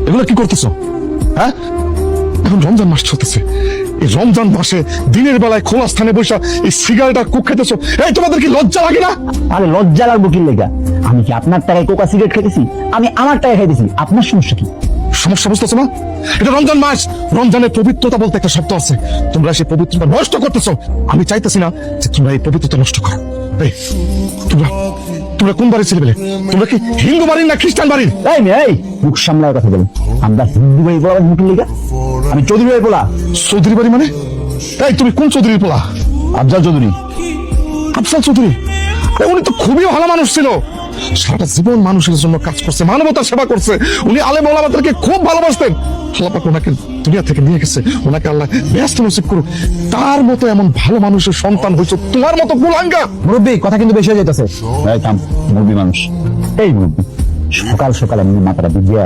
এগুলো কি করতেছো? হ্যাঁ, এখন রমজান মাস চলতেছে, এই রমজান মাসে দিনের বেলায় খোলা স্থানে বসে এই সিগারেট আর কোক খেতেছো, এই তোমাদের কি লজ্জা লাগে না? আরে লজ্জা লাগবো কি লেগা? আমি কি আপনার টাকায় কোকা সিগারেট খেতেছি? আমি আমার টাকায় খাইতেছি, আপনার সমস্যা কি? সমস্যা বুঝতেছো না? এটা রমজান মাস, রমজানের পবিত্রতা বলতে একটা শব্দ আছে, তোমরা সেই পবিত্রতা নষ্ট করতেছো। আমি চাইতেছি না যে তোমরা এই পবিত্রতা নষ্ট করো। এই, তোমরা তোমরা কোন বাড়ির ছেলেবেলে? তোমরা কি হিন্দু বাড়ির না খ্রিস্টান বাড়ির? এই মেয়ে, এই মুখ সামলায় কথা বলেন। আমরা হিন্দু ভাই বলা মুখের লেগা? আমি চৌধুরী ভাই বলা। চৌধুরী বাড়ি মানে? এই তুমি কোন চৌধুরীর পোলা? আফজাল চৌধুরী। আফজাল চৌধুরী? উনি তো খুবই ভালো মানুষ ছিল, সারাটা জীবন মানুষের জন্য কাজ করছে, মানবতার সেবা করছে। উনি আলেম ওলামাদেরকে খুব ভালোবাসতেন। আল্লাহ পাক ওনাকে দুনিয়া থেকে নিয়ে গেছে, ওনাকে আল্লাহ ব্যস্ত নসিব করুক। তার মতো এমন ভালো মানুষের সন্তান হয়েছে, তোমার মতো কুলাঙ্গা। মুরব্বী, কথা কিন্তু বেশি হয়ে যাইতেছে। এই থাম, মুরব্বী মানুষ। এই মুরব্বী, সকাল সকাল আমি মাথাটা ভিজিয়ে